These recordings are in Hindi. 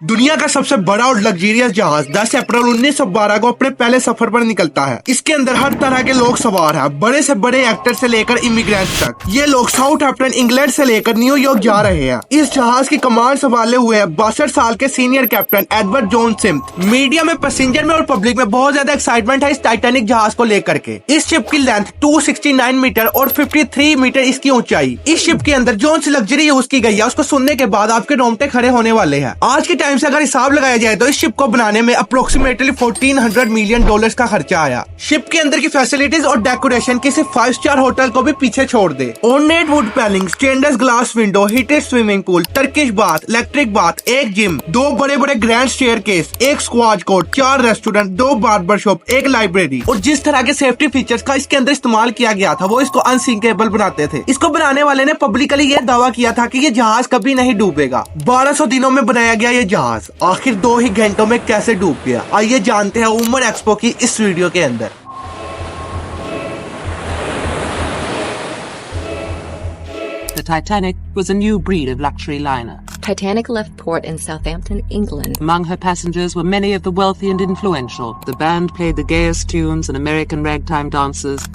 दुनिया का सबसे बड़ा और लग्जरियस जहाज 10 अप्रैल 1912 को अपने पहले सफर पर निकलता है। इसके अंदर हर तरह के लोग सवार हैं, बड़े से बड़े एक्टर से लेकर इमिग्रेंट्स तक। ये लोग साउथहैम्पटन इंग्लैंड से लेकर न्यूयॉर्क जा रहे हैं। इस जहाज की कमांड संभाले हुए है 62 साल के senior captain Edward John Smith. Media में, पैसेंजर में और पब्लिक में बहुत ज्यादा एक्साइटमेंट है इस टाइटैनिक जहाज को लेकर के। इस शिप की लेंथ 269 मीटर और 53 मीटर इसकी ऊंचाई। इस शिप के अंदर जो सी लग्जरी यूज की गई है उसको सुनने के बाद आपके रोंगटे खड़े होने वाले हैं। आज के टाइम से अगर हिसाब लगाया जाए तो इस शिप को बनाने में अप्रोक्सीमेटली $1400 मिलियन का खर्चा आया। शिप के अंदर की फैसिलिटीज और डेकोरेशन किसी 5 स्टार होटल को भी पीछे छोड़ दे। Ornate wood panelling, stainless glass window, heated swimming pool, Turkish bath, electric bath, एक जिम, 2 बड़े बड़े ग्रैंड स्टेयरकेस, एक squash court, 4 restaurant, 2 barber shop, एक लाइब्रेरी। और जिस तरह के सेफ्टी फीचर्स का इसके अंदर इस्तेमाल किया गया था वो इसको अनसिंकेबल बनाते थे। इसको बनाने वाले ने पब्लिकली ये दावा किया था कि ये जहाज कभी नहीं डूबेगा। 1200 दिनों में बनाया गया ये जहाज आखिर 2 ही घंटों में कैसे डूब गया, आइए जानते हैं उमर एक्सपो की इस वीडियो के अंदर। The Titanic was a new breed of luxury liner. Titanic left port in Southampton, England. Among her passengers were many of the wealthy and influential. The band played the gayest tunes and American ragtime dancers.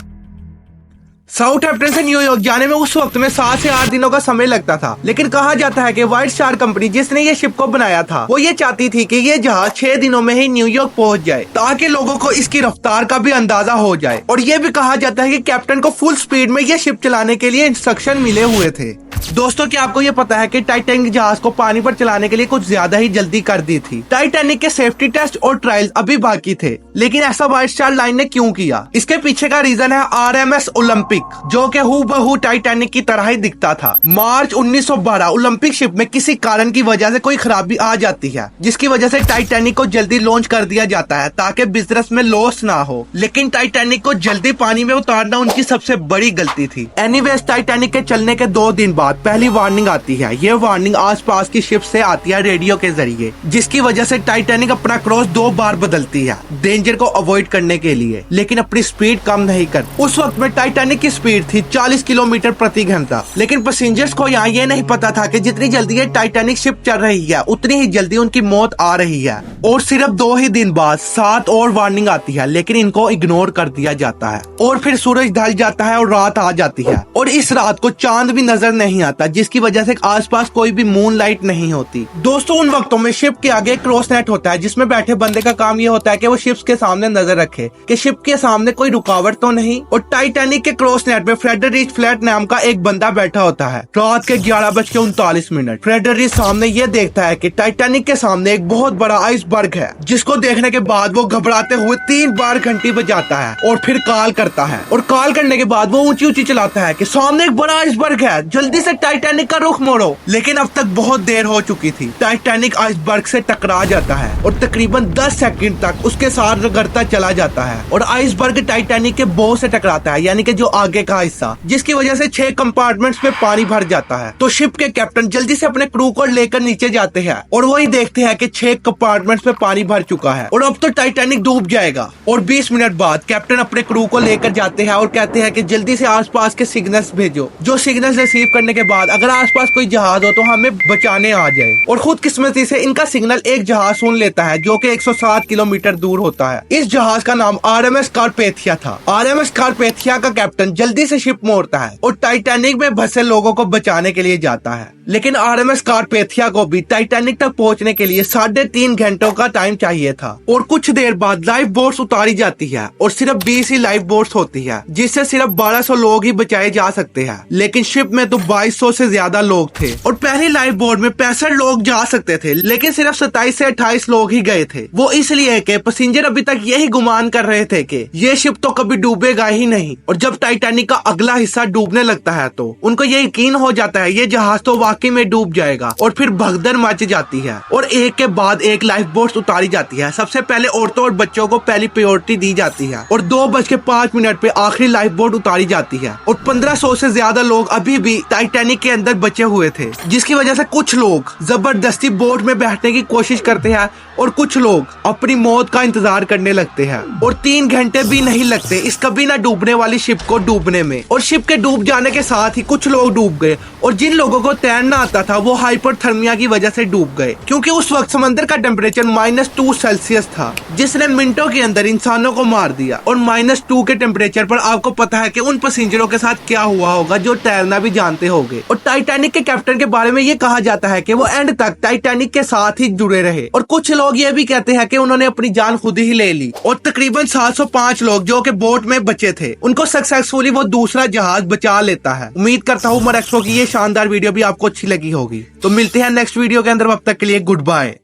Southampton से न्यूयॉर्क जाने में उस वक्त में 7 से 8 दिनों का समय लगता था, लेकिन कहा जाता है कि व्हाइट स्टार कंपनी जिसने ये शिप को बनाया था वो ये चाहती थी कि ये जहाज 6 दिनों में ही न्यूयॉर्क पहुंच जाए ताकि लोगों को इसकी रफ्तार का भी अंदाजा हो जाए। और ये भी कहा जाता है कि कैप्टन को फुल स्पीड में ये शिप चलाने के लिए इंस्ट्रक्शन मिले हुए थे। दोस्तों, क्या आपको ये पता है कि टाइटैनिक जहाज को पानी पर चलाने के लिए कुछ ज्यादा ही जल्दी कर दी थी। टाइटैनिक के सेफ्टी टेस्ट और ट्रायल्स अभी बाकी थे, लेकिन ऐसा व्हाइट स्टार लाइन ने क्यों किया? इसके पीछे का रीजन है RMS ओलंपिक, जो कि हूबहू टाइटैनिक की तरह ही दिखता था। मार्च 1912 ओलंपिक शिप में किसी कारण की वजह से कोई खराबी आ जाती है, जिसकी वजह से टाइटैनिक को जल्दी लॉन्च कर दिया जाता है ताकि बिजनेस में लॉस ना हो। लेकिन टाइटैनिक को जल्दी पानी में उतारना उनकी सबसे बड़ी गलती थी। एनीवेज, टाइटैनिक के चलने के 2 दिन बाद पहली वार्निंग आती है। ये वार्निंग आसपास की शिप से आती है रेडियो के जरिए, जिसकी वजह से टाइटैनिक अपना क्रॉस 2 बार बदलती है डेंजर को अवॉइड करने के लिए, लेकिन अपनी स्पीड कम नहीं कर। उस वक्त में टाइटैनिक की स्पीड थी 40 किलोमीटर प्रति घंटा, लेकिन पैसेंजर्स को यहाँ ये नहीं पता था कि जितनी जल्दी ये टाइटैनिक शिप चल रही है उतनी ही जल्दी उनकी मौत आ रही है। और सिर्फ 2 ही दिन बाद 7 और वार्निंग आती है, लेकिन इनको इग्नोर कर दिया जाता है। और फिर सूरज ढल जाता है और रात आ जाती है, और इस रात को चांद भी नजर नहीं आता, जिसकी वजह से आसपास कोई भी मून लाइट नहीं होती। दोस्तों, उन वक्तों में शिप के आगे क्रॉस नेट होता है, जिसमें बैठे बंदे का काम ये होता है कि वो शिप्स के सामने नजर रखे कि शिप के सामने कोई रुकावट तो नहीं। और टाइटैनिक के क्रॉस नेट में फ्रेडरिक फ्लैट नाम का एक बंदा बैठा होता है। रात के 11:39 फ्रेडरिक सामने ये देखता है कि टाइटैनिक के सामने एक बहुत बड़ा आइसबर्ग है, जिसको देखने के बाद वो घबराते हुए 3 बार घंटी बजाता है और फिर कॉल करता है। और कॉल करने के बाद वो ऊंची ऊंची चलाता है कि सामने एक बड़ा आइसबर्ग है, जल्दी से टाइटैनिक का रुख मोड़ो। लेकिन अब तक बहुत देर हो चुकी थी। टाइटैनिक आइसबर्ग से टकरा जाता है और तकरीबन 10 सेकंड तक उसके साथ रगड़ता चला जाता है, और आइसबर्ग टाइटैनिक के बोव से टकराता है, यानी कि जो आगे का हिस्सा, जिसकी वजह से 6 कंपार्टमेंट्स में पानी भर जाता है। तो शिप के कैप्टन जल्दी से अपने क्रू को लेकर नीचे जाते हैं और वही देखते हैं कि 6 कंपार्टमेंट्स में पानी भर चुका है और अब तो टाइटैनिक डूब जाएगा। और 20 मिनट बाद कैप्टन अपने क्रू को लेकर जाते हैं और कहते हैं कि जल्दी से आसपास के सिग्नल्स भेजो। जो सिग्नल्स रिसीव करने के बाद अगर आसपास कोई जहाज हो तो हमें बचाने आ जाए। और खुद किस्मती से इनका सिग्नल एक जहाज सुन लेता है, जो कि 107 किलोमीटर दूर होता है। इस जहाज का नाम RMS कारपेथिया था। RMS कारपेथिया का कैप्टन जल्दी से शिप मोड़ता है और टाइटैनिक में फंसे लोगों को बचाने के लिए जाता है। लेकिन RMS कारपेथिया को भी टाइटैनिक तक पहुंचने के लिए 3.5 घंटों का टाइम चाहिए था। और कुछ देर बाद लाइफ बोट्स उतारी जाती है और सिर्फ 20 ही लाइफ बोट्स होती है, जिससे सिर्फ 1200 लोग ही बचाए जा सकते हैं। लेकिन शिप में तो 2200 से ज्यादा लोग थे और पहली लाइफ बोट में 65 लोग जा सकते थे, लेकिन सिर्फ 27 से 28 लोग ही गए थे। वो इसलिए कि पैसेंजर अभी तक यही गुमान कर रहे थे कि ये शिप तो कभी डूबेगा ही नहीं। और जब टाइटैनिक का अगला हिस्सा डूबने लगता है तो उनको ये यकीन हो जाता है ये जहाज तो वाकई में डूब जाएगा, और फिर भगदड़ मच जाती है और एक के बाद एक लाइफ बोट उतारी जाती है। सबसे पहले औरतों और बच्चों को पहली प्रायोरिटी दी जाती है और 2:05 पे आखिरी लाइफ बोट उतारी जाती है। और 1500 से ज्यादा लोग अभी भी टाइटैनिक के अंदर बचे हुए थे, जिसकी वजह से कुछ लोग जबरदस्ती बोट में बैठने की कोशिश करते हैं और कुछ लोग अपनी मौत का इंतजार करने लगते हैं और 3 घंटे भी नहीं लगते इस कभी ना डूबने वाली शिप को डूबने में। और शिप के डूब जाने के साथ ही कुछ लोग डूब गए और जिन लोगों को तैरना आता था वो हाइपोथर्मिया की वजह से डूब गए, क्योंकि उस वक्त समंदर का टेम्परेचर -2 सेल्सियस था जिसने मिनटों के अंदर इंसानों को मार दिया। और -2 के टेम्परेचर पर आपको पता है कि उन पैसेंजरों के साथ क्या हुआ होगा जो तैरना भी जानते होंगे। और टाइटैनिक के कैप्टन के बारे में ये कहा जाता है कि वो एंड तक टाइटैनिक के साथ ही जुड़े रहे। और कुछ लोग ये भी कहते हैं कि उन्होंने अपनी जान खुद ही ले ली। और तकरीबन 705 लोग जो कि बोट में बचे थे उनको सक्सेसफुली वो दूसरा जहाज बचा लेता है। उम्मीद करता हूँ मरेक्सो की ये शानदार वीडियो भी आपको अच्छी लगी होगी। तो मिलते हैं नेक्स्ट वीडियो के अंदर, अब तक के लिए गुड बाय।